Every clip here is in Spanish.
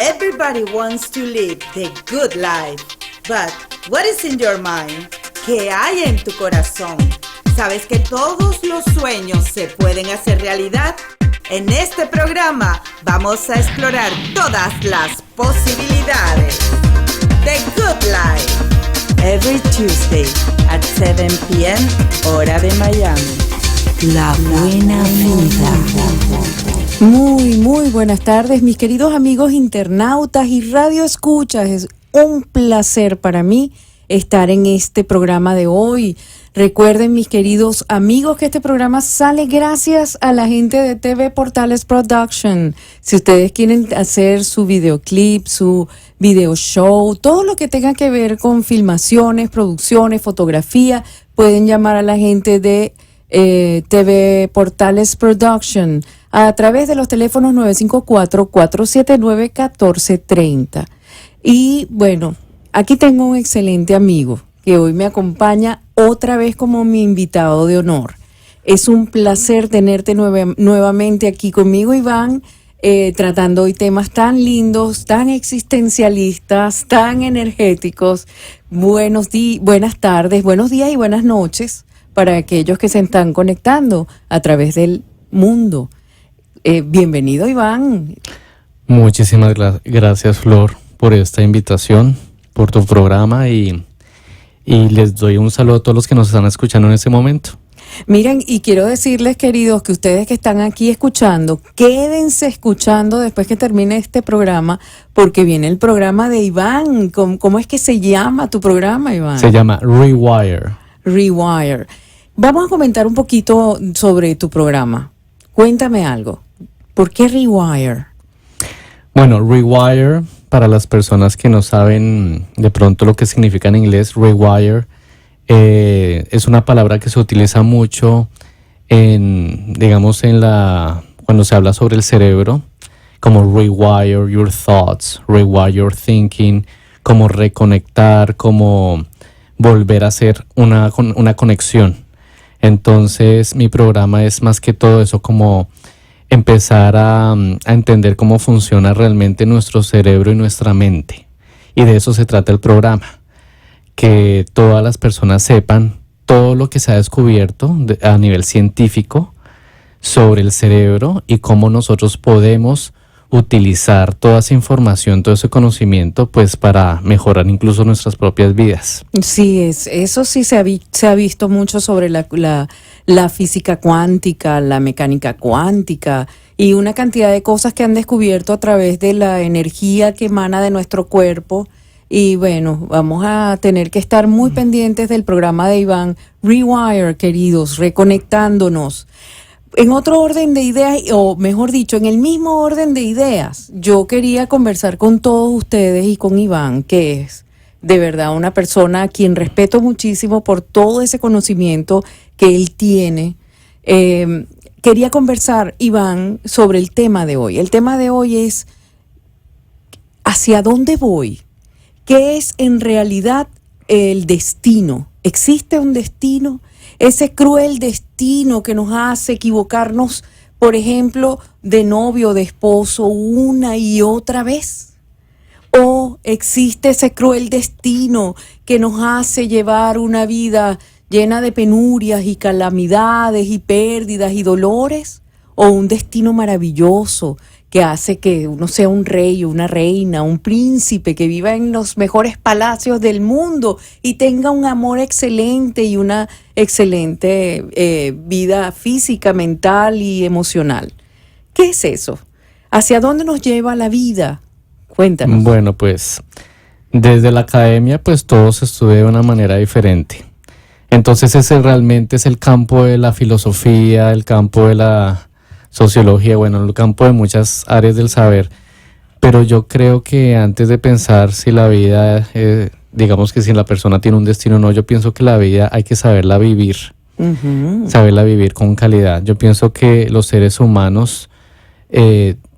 Everybody wants to live the good life. But what is in your mind? ¿Qué hay en tu corazón? ¿Sabes que todos los sueños se pueden hacer realidad? En este programa vamos a explorar todas las posibilidades. The Good Life. Every Tuesday at 7 p.m. hora de Miami. La buena vida. Muy buenas tardes, mis queridos amigos internautas y radioescuchas. Es un placer para mí estar en este programa de hoy. Recuerden, mis queridos amigos, que este programa sale gracias a la gente de TV Portales Production. Si ustedes quieren hacer su videoclip, su video show, todo lo que tenga que ver con filmaciones, producciones, fotografía, pueden llamar a la gente de TV Portales Production a través de los teléfonos 954-479-1430. Y bueno, aquí tengo un excelente amigo que hoy me acompaña otra vez como mi invitado de honor. Es un placer tenerte nuevamente aquí conmigo, Iván, tratando hoy temas tan lindos, tan existencialistas, tan energéticos. Buenas tardes, buenos días y buenas noches para aquellos que se están conectando a través del mundo. Bienvenido, Iván. Muchísimas gracias, Flor, por esta invitación, por tu programa y les doy un saludo a todos los que nos están escuchando en este momento. Miren, y quiero decirles, queridos, que ustedes que están aquí escuchando, quédense escuchando después que termine este programa, porque viene el programa de Iván. ¿Cómo es que se llama tu programa, Iván? Se llama Rewire. Rewire. Vamos a comentar un poquito sobre tu programa. Cuéntame algo. ¿Por qué Rewire? Bueno, Rewire, para las personas que no saben de pronto lo que significa en inglés, Rewire, es una palabra que se utiliza mucho cuando se habla sobre el cerebro, como rewire your thoughts, rewire your thinking, como reconectar, como volver a hacer una conexión. Entonces mi programa es más que todo eso, como empezar a entender cómo funciona realmente nuestro cerebro y nuestra mente. Y de eso se trata el programa, que todas las personas sepan todo lo que se ha descubierto a nivel científico sobre el cerebro y cómo nosotros podemos utilizar toda esa información, todo ese conocimiento, pues para mejorar incluso nuestras propias vidas. Sí, eso sí se ha visto mucho sobre la física cuántica, la mecánica cuántica y una cantidad de cosas que han descubierto a través de la energía que emana de nuestro cuerpo. Y bueno, vamos a tener que estar muy pendientes del programa de Iván Rewire, queridos, reconectándonos. En otro orden de ideas, o mejor dicho, en el mismo orden de ideas, yo quería conversar con todos ustedes y con Iván, que es de verdad una persona a quien respeto muchísimo por todo ese conocimiento que él tiene. Quería conversar, Iván, sobre el tema de hoy. El tema de hoy es ¿hacia dónde voy? ¿Qué es en realidad el destino? ¿Existe un destino? Ese cruel destino que nos hace equivocarnos, por ejemplo, de novio, de esposo, una y otra vez. ¿O existe ese cruel destino que nos hace llevar una vida llena de penurias y calamidades y pérdidas y dolores? ¿O un destino maravilloso que hace que uno sea un rey o una reina, un príncipe que viva en los mejores palacios del mundo y tenga un amor excelente y una excelente vida física, mental y emocional? ¿Qué es eso? ¿Hacia dónde nos lleva la vida? Cuéntanos. Bueno, pues desde la academia pues todo se estudia de una manera diferente. Entonces ese realmente es el campo de la filosofía, el campo de la sociología, bueno, el campo de muchas áreas del saber, pero yo creo que antes de pensar si la vida, digamos que si la persona tiene un destino o no, yo pienso que la vida hay que saberla vivir, saberla vivir con calidad. Yo pienso que los seres humanos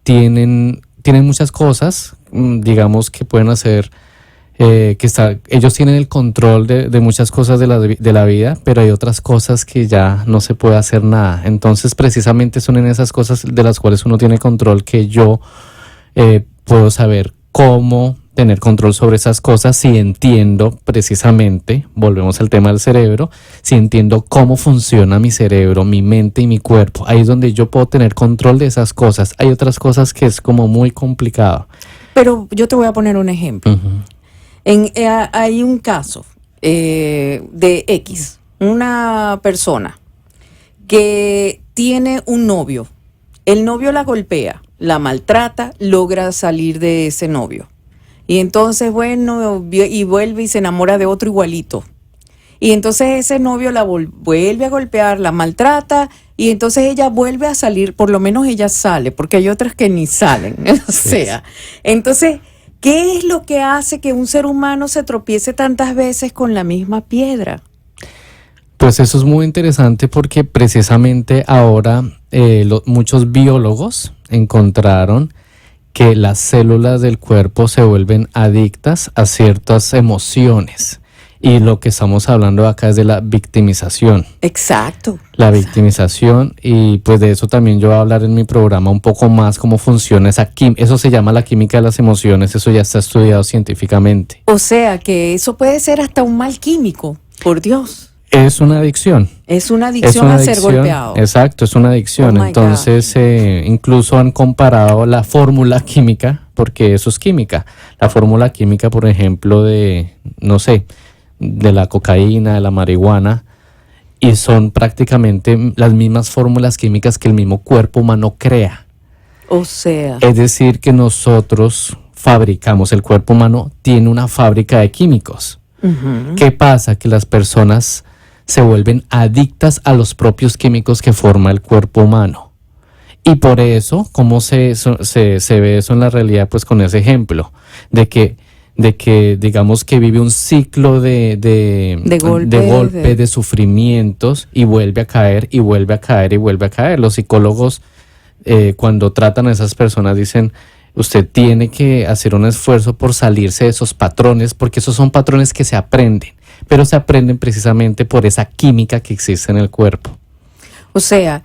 tienen muchas cosas, digamos, que pueden hacer, ellos tienen el control de muchas cosas de la vida, pero hay otras cosas que ya no se puede hacer nada. Entonces precisamente son en esas cosas de las cuales uno tiene control que yo puedo saber cómo tener control sobre esas cosas si entiendo precisamente, volvemos al tema del cerebro, si entiendo cómo funciona mi cerebro, mi mente y mi cuerpo. Ahí es donde yo puedo tener control de esas cosas. Hay otras cosas que es como muy complicado. Pero yo te voy a poner un ejemplo. Ujú. Hay un caso de X, una persona que tiene un novio. El novio la golpea, la maltrata, logra salir de ese novio. Y entonces, bueno, y vuelve y se enamora de otro igualito. Y entonces ese novio la vuelve a golpear, la maltrata, y entonces ella vuelve a salir, por lo menos ella sale, porque hay otras que ni salen. O sea, entonces, ¿qué es lo que hace que un ser humano se tropiece tantas veces con la misma piedra? Pues eso es muy interesante porque precisamente ahora muchos biólogos encontraron que las células del cuerpo se vuelven adictas a ciertas emociones. Y lo que estamos hablando acá es de la victimización. Exacto. La victimización, y pues de eso también yo voy a hablar en mi programa un poco más, cómo funciona esa química. Eso se llama la química de las emociones, eso ya está estudiado científicamente. O sea que eso puede ser hasta un mal químico, por Dios. Es una adicción. Es una adicción a ser golpeado. Exacto, es una adicción. Oh my Entonces, incluso han comparado la fórmula química, porque eso es química. La fórmula química, por ejemplo, de, no sé, de la cocaína, de la marihuana, y son prácticamente las mismas fórmulas químicas que el mismo cuerpo humano crea. O sea. Es decir, que nosotros fabricamos, el cuerpo humano tiene una fábrica de químicos. Uh-huh. ¿Qué pasa? Que las personas se vuelven adictas a los propios químicos que forma el cuerpo humano. Y por eso, ¿cómo se ve eso en la realidad? Pues con ese ejemplo, de que digamos que vive un ciclo de golpe, de sufrimientos, y vuelve a caer, y vuelve a caer, y vuelve a caer. Los psicólogos, cuando tratan a esas personas, dicen: usted tiene que hacer un esfuerzo por salirse de esos patrones, porque esos son patrones que se aprenden, pero se aprenden precisamente por esa química que existe en el cuerpo. O sea,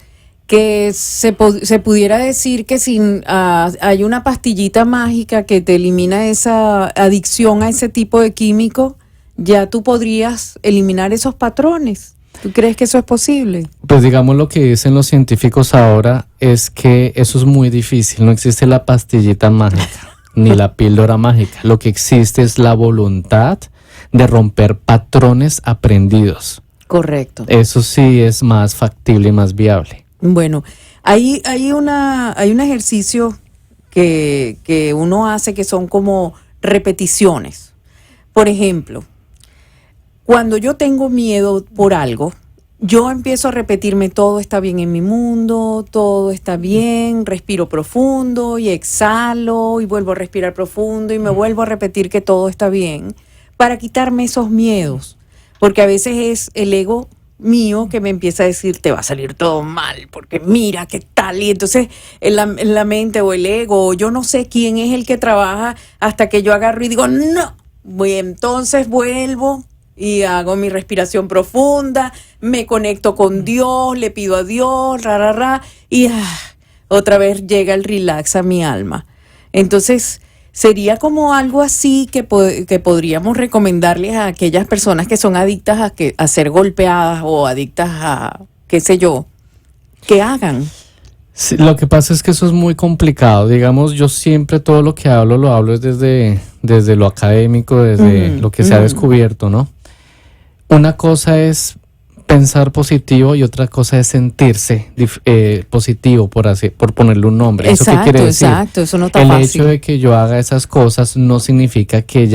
que se pudiera decir que si hay una pastillita mágica que te elimina esa adicción a ese tipo de químico, ya tú podrías eliminar esos patrones. ¿Tú crees que eso es posible? Pues digamos, lo que dicen los científicos ahora es que eso es muy difícil. No existe la pastillita mágica ni la píldora mágica. Lo que existe es la voluntad de romper patrones aprendidos. Correcto. Eso sí es más factible y más viable. Bueno, hay un ejercicio que uno hace que son como repeticiones. Por ejemplo, cuando yo tengo miedo por algo, yo empiezo a repetirme: todo está bien en mi mundo, todo está bien, respiro profundo y exhalo y vuelvo a respirar profundo y me vuelvo a repetir que todo está bien, para quitarme esos miedos, porque a veces es el ego mío que me empieza a decir: te va a salir todo mal, porque mira qué tal. Y entonces en la mente, o el ego, o yo no sé quién es el que trabaja, hasta que yo agarro y digo: no, entonces vuelvo y hago mi respiración profunda, me conecto con Dios, le pido a Dios, y otra vez llega el relax a mi alma. Entonces sería como algo así que podríamos recomendarles a aquellas personas que son adictas a ser golpeadas, o adictas a, qué sé yo, que hagan. Sí, lo que pasa es que eso es muy complicado. Digamos, yo siempre todo lo que hablo, lo hablo es desde lo académico, desde lo que se ha descubierto, ¿no? Una cosa es pensar positivo y otra cosa es sentirse positivo, por ponerle un nombre. Exacto, ¿Eso qué quiere decir? Exacto, eso no está el fácil. hecho de que yo haga esas cosas no significa que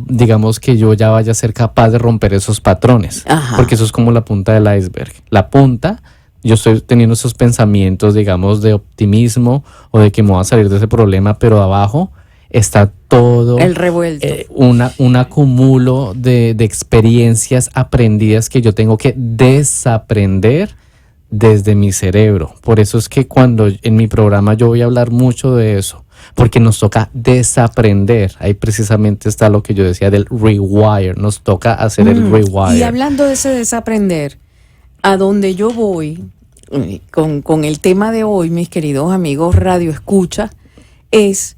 digamos que yo ya vaya a ser capaz de romper esos patrones. Ajá. Porque eso es como la punta del iceberg. La punta, yo estoy teniendo esos pensamientos, digamos, de optimismo o de que me voy a salir de ese problema, pero abajo está todo el revuelto, un acumulo de experiencias aprendidas que yo tengo que desaprender desde mi cerebro. Por eso es que cuando en mi programa yo voy a hablar mucho de eso, porque nos toca desaprender. Ahí precisamente está lo que yo decía del rewire, nos toca hacer el rewire. Y hablando de ese desaprender, a donde yo voy con el tema de hoy, mis queridos amigos Radio Escucha, es: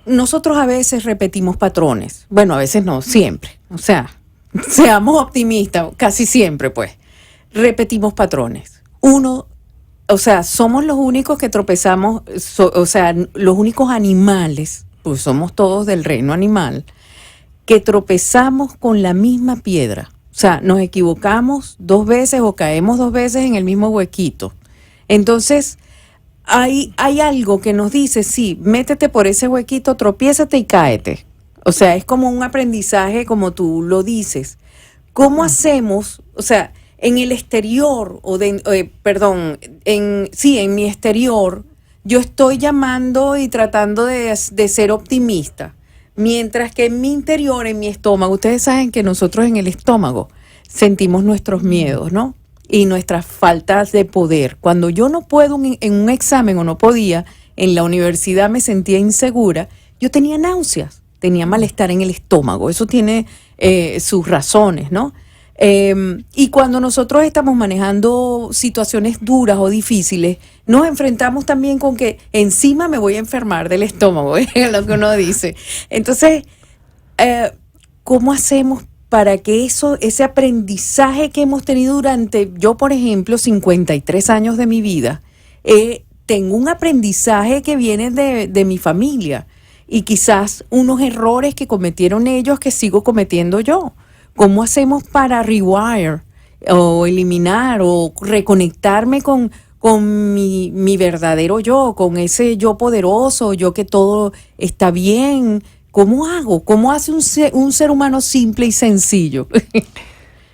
nosotros a veces repetimos patrones. Bueno, a veces no, siempre. O sea, seamos optimistas, casi siempre, pues. Repetimos patrones. O sea, somos los únicos que tropezamos, o sea, los únicos animales, pues somos todos del reino animal, que tropezamos con la misma piedra. O sea, nos equivocamos 2 veces o caemos 2 veces en el mismo huequito. Entonces, hay algo que nos dice, sí, métete por ese huequito, tropiézate y cáete. O sea, es como un aprendizaje, como tú lo dices. ¿Cómo hacemos? O sea, en el exterior, en mi exterior, yo estoy llamando y tratando de ser optimista. Mientras que en mi interior, en mi estómago, ustedes saben que nosotros en el estómago sentimos nuestros miedos, ¿no? Y nuestras faltas de poder. Cuando yo no puedo en un examen o no podía, en la universidad me sentía insegura, yo tenía náuseas, tenía malestar en el estómago. Eso tiene sus razones, ¿no? Y cuando nosotros estamos manejando situaciones duras o difíciles, nos enfrentamos también con que encima me voy a enfermar del estómago, es lo que uno dice. Entonces, ¿cómo hacemos para que ese aprendizaje que hemos tenido durante, yo por ejemplo, 53 años de mi vida, tengo un aprendizaje que viene de mi familia y quizás unos errores que cometieron ellos que sigo cometiendo yo? ¿Cómo hacemos para rewire o eliminar o reconectarme con mi verdadero yo, con ese yo poderoso, yo que todo está bien? ¿Cómo hago? ¿Cómo hace un ser humano simple y sencillo?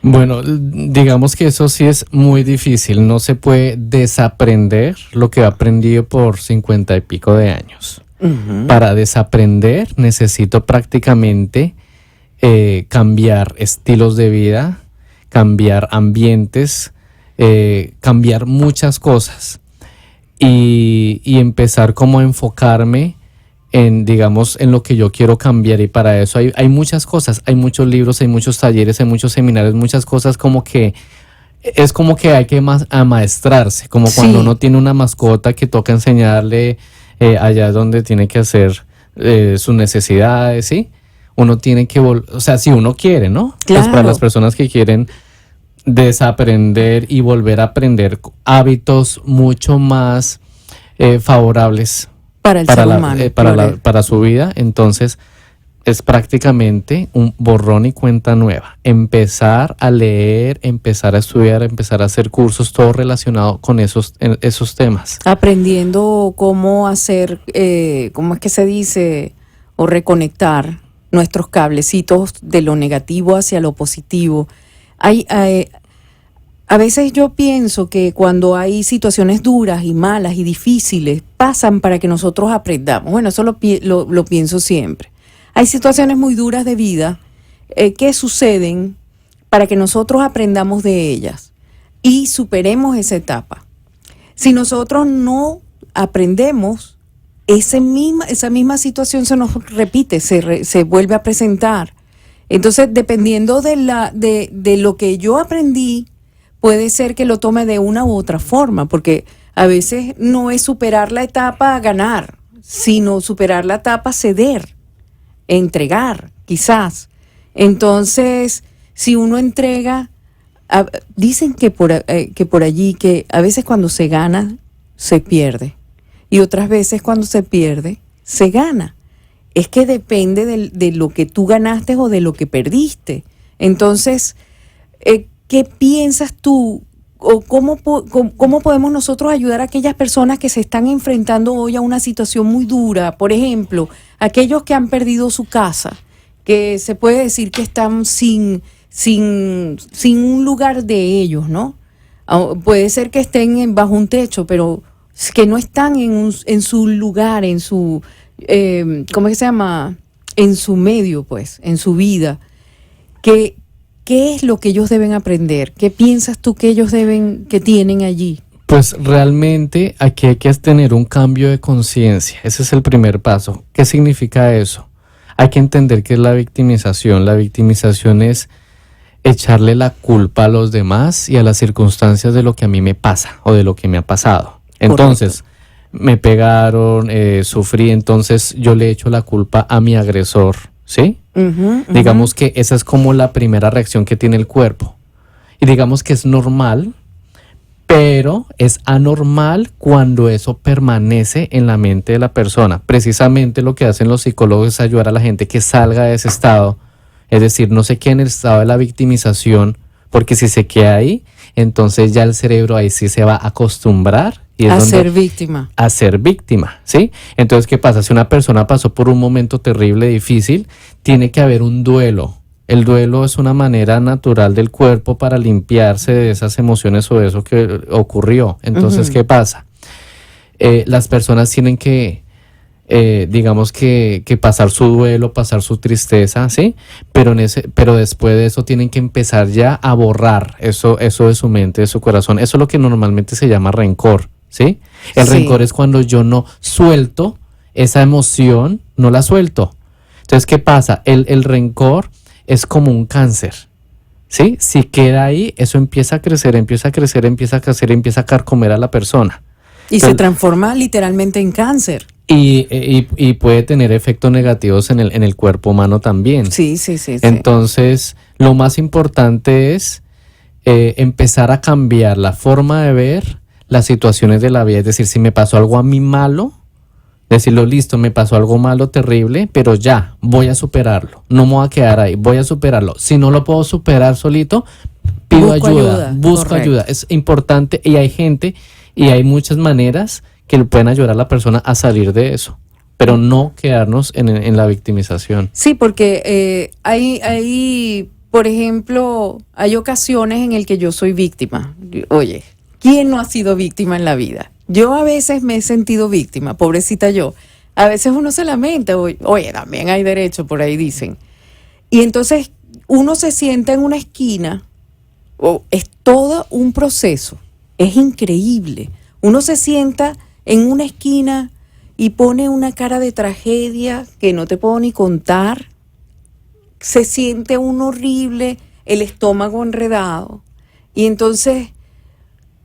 Bueno, digamos que eso sí es muy difícil. No se puede desaprender lo que he aprendido por 50 y pico de años. Uh-huh. Para desaprender necesito prácticamente cambiar estilos de vida, cambiar ambientes, cambiar muchas cosas y empezar como a enfocarme en, digamos, en lo que yo quiero cambiar. Y para eso hay muchas cosas, hay muchos libros, hay muchos talleres, hay muchos seminarios, muchas cosas como que es como que hay que amaestrarse, como cuando uno tiene una mascota que toca enseñarle allá donde tiene que hacer sus necesidades, ¿sí? Uno tiene que o sea, si uno quiere, ¿no? Claro. Pues para las personas que quieren desaprender y volver a aprender hábitos mucho más favorables para el ser humano, para su vida, entonces es prácticamente un borrón y cuenta nueva. Empezar a leer, empezar a estudiar, empezar a hacer cursos, todo relacionado con esos temas. Aprendiendo cómo hacer, ¿cómo es que se dice? O reconectar nuestros cablecitos de lo negativo hacia lo positivo. A veces yo pienso que cuando hay situaciones duras y malas y difíciles, pasan para que nosotros aprendamos. Bueno, eso lo pienso siempre. Hay situaciones muy duras de vida que suceden para que nosotros aprendamos de ellas y superemos esa etapa. Si nosotros no aprendemos, esa misma situación se nos repite, se vuelve a presentar. Entonces, dependiendo de lo que yo aprendí, puede ser que lo tome de una u otra forma, porque a veces no es superar la etapa a ganar, sino superar la etapa a ceder, entregar, quizás. Entonces, si uno entrega, dicen que por allí que a veces cuando se gana, se pierde. Y otras veces cuando se pierde, se gana. Es que depende de lo que tú ganaste o de lo que perdiste. Entonces, ¿qué piensas tú? ¿O cómo podemos nosotros ayudar a aquellas personas que se están enfrentando hoy a una situación muy dura? Por ejemplo, aquellos que han perdido su casa, que se puede decir que están sin un lugar de ellos, ¿no? Puede ser que estén bajo un techo, pero que no están en su lugar, en su, ¿cómo es que se llama? En su medio, pues, en su vida. ¿Qué es lo que ellos deben aprender? ¿Qué piensas tú que ellos que tienen allí? Pues realmente aquí hay que tener un cambio de conciencia. Ese es el primer paso. ¿Qué significa eso? Hay que entender qué es la victimización. La victimización es echarle la culpa a los demás y a las circunstancias de lo que a mí me pasa o de lo que me ha pasado. Entonces, me pegaron, sufrí, entonces yo le echo la culpa a mi agresor, ¿sí? Digamos que esa es como la primera reacción que tiene el cuerpo. Y digamos que es normal, pero es anormal cuando eso permanece en la mente de la persona. Precisamente lo que hacen los psicólogos es ayudar a la gente que salga de ese estado, es decir, no se quede en el estado de la victimización, porque si se queda ahí, entonces ya el cerebro ahí sí se va a acostumbrar y es a donde, ser víctima. a ser víctima, ¿sí? Entonces, ¿qué pasa? Si una persona pasó por un momento terrible, difícil, tiene que haber un duelo. El duelo es una manera natural del cuerpo para limpiarse de esas emociones o de eso que ocurrió. Entonces, ¿qué pasa? Las personas tienen que, digamos que pasar su duelo, pasar su tristeza, ¿sí? Pero después de eso tienen que empezar ya a borrar eso de su mente, de su corazón. Eso es lo que normalmente se llama rencor, ¿sí? El rencor es cuando yo no suelto esa emoción, no la suelto. Entonces, ¿qué pasa? El rencor es como un cáncer, ¿sí? Si queda ahí, eso empieza a crecer, empieza a carcomer a la persona. Y entonces, se transforma literalmente en cáncer. Y puede tener efectos negativos en el cuerpo humano también. Sí. Entonces, lo más importante es empezar a cambiar la forma de ver las situaciones de la vida. Es decir, si me pasó algo a mí malo, decirlo, listo, me pasó algo malo, terrible, pero ya, voy a superarlo. No me voy a quedar ahí, voy a superarlo. Si no lo puedo superar solito, pido busco ayuda. Es importante y hay gente y hay muchas maneras que le pueden ayudar a la persona a salir de eso, pero no quedarnos en la victimización. Sí, porque hay, por ejemplo, hay ocasiones en las que yo soy víctima. Oye, ¿quién no ha sido víctima en la vida? Yo a veces me he sentido víctima, pobrecita yo. A veces uno se lamenta, oye, también hay derecho, por ahí dicen. Y entonces uno se sienta en una esquina, es todo un proceso, es increíble. Uno se sienta en una esquina y pone una cara de tragedia que no te puedo ni contar. Se siente uno horrible, el estómago enredado. Y entonces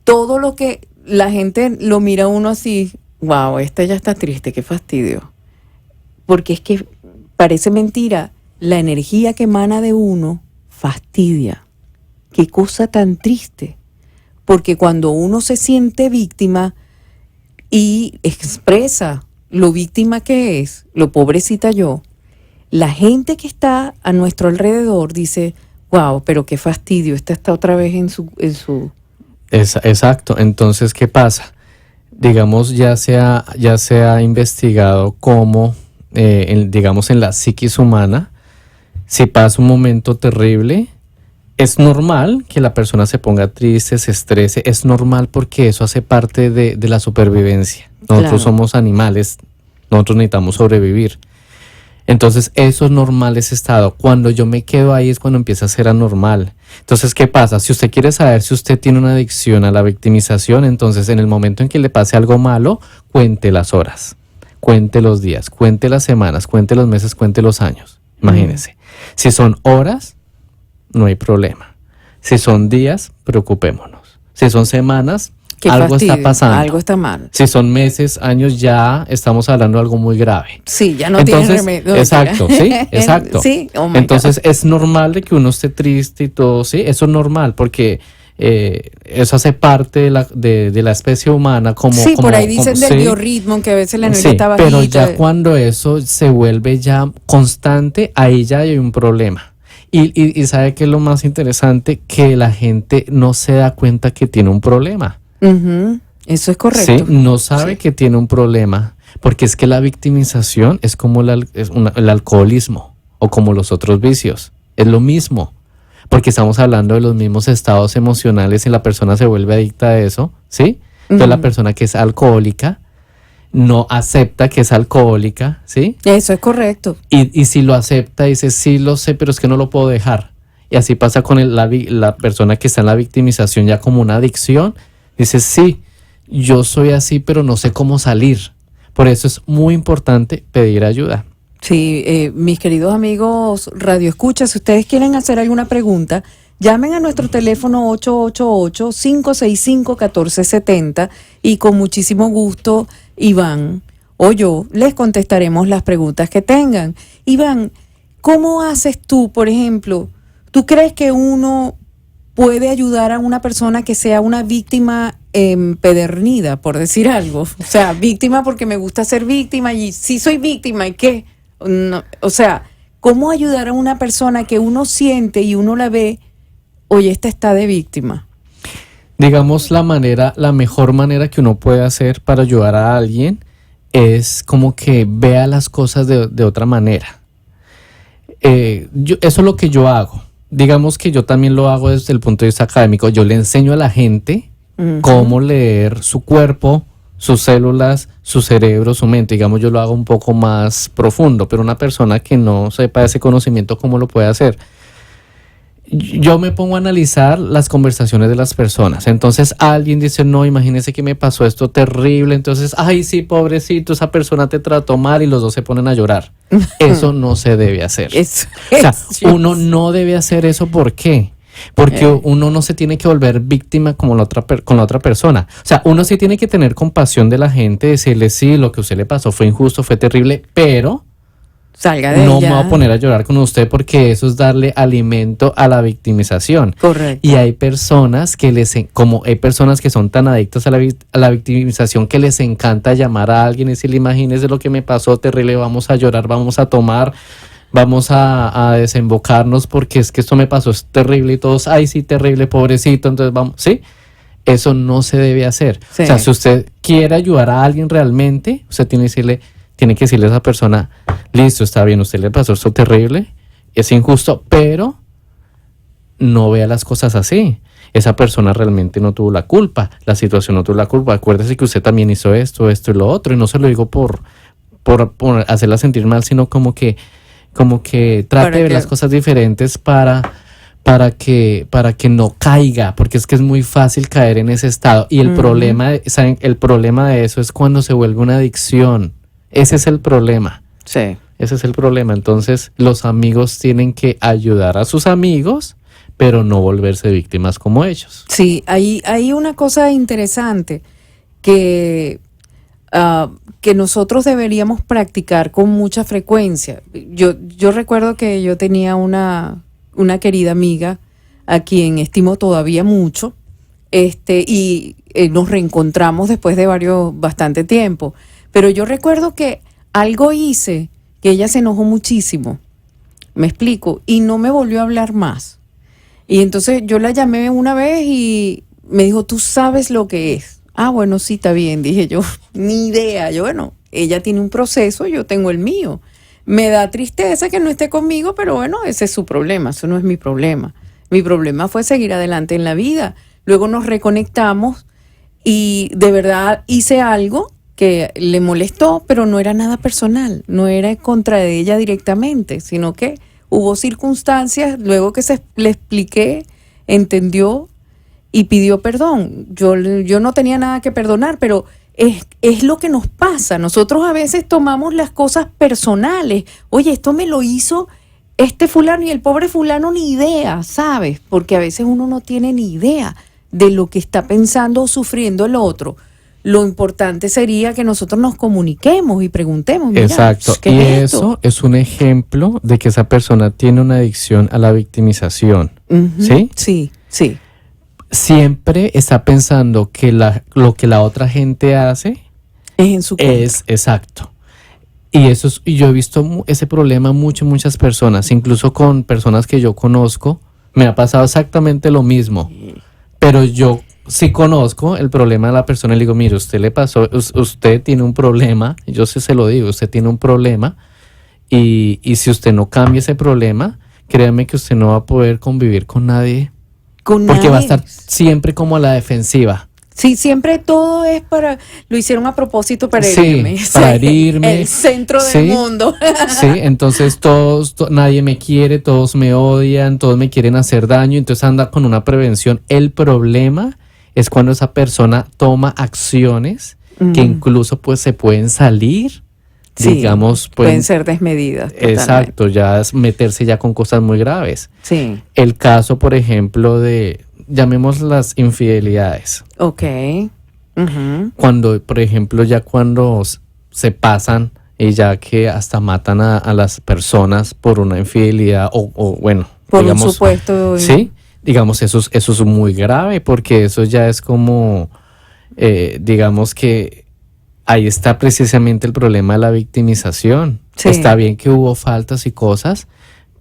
todo lo que la gente lo mira a uno así, wow, esta ya está triste, qué fastidio. Porque es que parece mentira, la energía que emana de uno fastidia. Qué cosa tan triste. Porque cuando uno se siente víctima y expresa lo víctima que es, lo pobrecita yo, la gente que está a nuestro alrededor dice, wow, pero qué fastidio, esta está otra vez en su... Exacto. Entonces, ¿qué pasa? Digamos, ya se ha investigado cómo, digamos, en la psiquis humana, si pasa un momento terrible, es normal que la persona se ponga triste, se estrese, es normal porque eso hace parte de la supervivencia. Nosotros somos animales, nosotros necesitamos sobrevivir. Entonces, eso es normal, ese estado. Cuando yo me quedo ahí es cuando empieza a ser anormal. Entonces, ¿qué pasa? Si usted quiere saber si usted tiene una adicción a la victimización, entonces en el momento en que le pase algo malo, cuente las horas, cuente los días, cuente las semanas, cuente los meses, cuente los años. Imagínese. Si son horas, no hay problema. Si son días, preocupémonos. Si son semanas, algo está pasando. Algo está mal. Si son meses, años, ya estamos hablando de algo muy grave. Sí, ya no tiene remedio. Exacto, sí, exacto. Sí, entonces es normal de que uno esté triste y todo, sí, eso es normal porque eso hace parte de la especie humana. Sí, por ahí dicen del biorritmo, que a veces la energía está bajita. Pero ya cuando eso se vuelve ya constante, ahí ya hay un problema. Y ¿sabe qué es lo más interesante? Que la gente no se da cuenta que tiene un problema. Eso es correcto. Sí, no sabe que tiene un problema, porque es que la victimización es como el alcoholismo o como los otros vicios, es lo mismo, porque estamos hablando de los mismos estados emocionales y la persona se vuelve adicta a eso, ¿sí? Entonces la persona que es alcohólica no acepta que es alcohólica, ¿sí? Eso es correcto. Y si lo acepta, dice, sí lo sé, pero es que no lo puedo dejar. Y así pasa con la persona que está en la victimización ya como una adicción. Dice, sí, yo soy así, pero no sé cómo salir. Por eso es muy importante pedir ayuda. Sí, mis queridos amigos radioescuchas, si ustedes quieren hacer alguna pregunta, llamen a nuestro teléfono 888-565-1470 y con muchísimo gusto Iván o yo les contestaremos las preguntas que tengan. Iván, ¿cómo haces tú, por ejemplo? ¿Tú crees que uno puede ayudar a una persona que sea una víctima empedernida, por decir algo? O sea, víctima porque me gusta ser víctima y sí soy víctima, ¿y qué? No, o sea, ¿cómo ayudar a una persona que uno siente y uno la ve, oye, esta está de víctima? Digamos, la mejor manera que uno puede hacer para ayudar a alguien es como que vea las cosas de otra manera. Eso es lo que yo hago. Digamos que yo también lo hago desde el punto de vista académico. Yo le enseño a la gente cómo leer su cuerpo, sus células, su cerebro, su mente. Digamos, yo lo hago un poco más profundo, pero una persona que no sepa ese conocimiento, ¿cómo lo puede hacer? Yo me pongo a analizar las conversaciones de las personas. Entonces alguien dice, no, imagínese que me pasó esto terrible. Entonces, ay, sí, pobrecito, esa persona te trató mal, y los dos se ponen a llorar. Eso no se debe hacer. O sea, uno no debe hacer eso. ¿Por qué? Porque uno no se tiene que volver víctima como con la otra persona. O sea, uno sí tiene que tener compasión de la gente, decirle, sí, lo que a usted le pasó fue injusto, fue terrible, pero salga de no ella. me voy a poner a llorar con usted, porque eso es darle alimento a la victimización. Correcto. Y hay personas hay personas que son tan adictas a la victimización que les encanta llamar a alguien y decirle, imagínese lo que me pasó terrible, vamos a llorar, vamos a tomar, vamos a desembocarnos porque es que esto me pasó, es terrible, y todos, ay, sí, terrible, pobrecito, entonces vamos, ¿sí? Eso no se debe hacer. Sí. O sea, si usted quiere ayudar a alguien realmente, usted tiene que decirle a esa persona, listo, está bien, usted le pasó esto terrible, es injusto, pero no vea las cosas así. Esa persona realmente no tuvo la culpa, la situación no tuvo la culpa. Acuérdese que usted también hizo esto y lo otro, y no se lo digo por hacerla sentir mal, sino como que trate de ver las cosas diferentes para que no caiga, porque es que es muy fácil caer en ese estado. Y el problema, ¿saben? El problema de eso es cuando se vuelve una adicción. Ese es el problema. Sí. Ese es el problema. Entonces, los amigos tienen que ayudar a sus amigos, pero no volverse víctimas como ellos. Sí, hay una cosa interesante que nosotros deberíamos practicar con mucha frecuencia. Yo recuerdo que yo tenía una querida amiga a quien estimo todavía mucho, y nos reencontramos después de bastante tiempo. Pero yo recuerdo que algo hice que ella se enojó muchísimo, me explico, y no me volvió a hablar más. Y entonces yo la llamé una vez y me dijo, ¿tú sabes lo que es? Ah, bueno, sí, está bien, dije yo, ni idea. Yo, bueno, ella tiene un proceso, yo tengo el mío. Me da tristeza que no esté conmigo, pero bueno, ese es su problema, eso no es mi problema. Mi problema fue seguir adelante en la vida. Luego nos reconectamos y de verdad hice algo que le molestó, pero no era nada personal, no era contra de ella directamente, sino que hubo circunstancias, luego que le expliqué, entendió y pidió perdón. Yo no tenía nada que perdonar, pero es lo que nos pasa. Nosotros a veces tomamos las cosas personales. Oye, esto me lo hizo este fulano, y el pobre fulano ni idea, ¿sabes? Porque a veces uno no tiene ni idea de lo que está pensando o sufriendo el otro. Lo importante sería que nosotros nos comuniquemos y preguntemos. Mira, exacto, ¿qué y es eso esto? es un ejemplo de que esa persona tiene una adicción a la victimización. ¿Sí? Sí, sí. Siempre está pensando que lo que la otra gente hace Es en su contra. es exacto. Y yo he visto ese problema muchas personas, incluso con personas que yo conozco, me ha pasado exactamente lo mismo. Pero yo sí conozco el problema de la persona y le digo, mire, usted tiene un problema, yo sí se lo digo, usted tiene un problema, y si usted no cambia ese problema, créame que usted no va a poder convivir con nadie, porque va a estar siempre como a la defensiva. Sí, siempre todo es lo hicieron a propósito para herirme. Para herirme. El centro del mundo. Sí, entonces nadie me quiere, todos me odian, todos me quieren hacer daño, entonces anda con una prevención. El problema es cuando esa persona toma acciones que incluso pues se pueden salir, sí, digamos, pueden ser desmedidas. Exacto, ya es meterse ya con cosas muy graves. Sí. El caso, por ejemplo, de, llamemos las infidelidades. Ok. Ujú. Cuando, por ejemplo, ya cuando se pasan y ya que hasta matan a las personas por una infidelidad o bueno, Por digamos, un supuesto. sí, digamos, eso es muy grave porque eso ya es como, digamos que ahí está precisamente el problema de la victimización. Sí. Está bien que hubo faltas y cosas,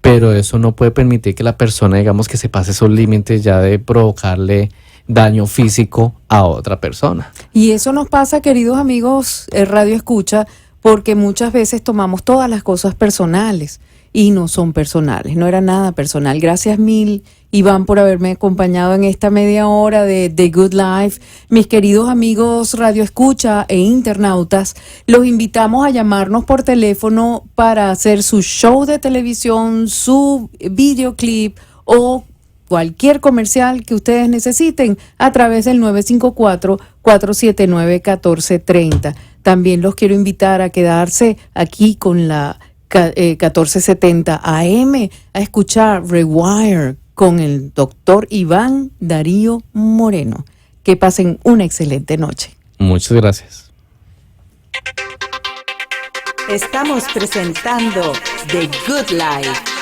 pero eso no puede permitir que la persona, digamos, que se pase esos límites ya de provocarle daño físico a otra persona. Y eso nos pasa, queridos amigos, Radio Escucha, porque muchas veces tomamos todas las cosas personales y no son personales, no era nada personal. Gracias mil, Iván, por haberme acompañado en esta media hora de The Good Life. Mis queridos amigos Radio Escucha e internautas, los invitamos a llamarnos por teléfono para hacer su show de televisión, su videoclip o cualquier comercial que ustedes necesiten a través del 954-479-1430. También los quiero invitar a quedarse aquí con la 1470 AM a escuchar Rewire con el doctor Iván Darío Moreno. Que pasen una excelente noche. Muchas gracias. Estamos presentando The Good Life.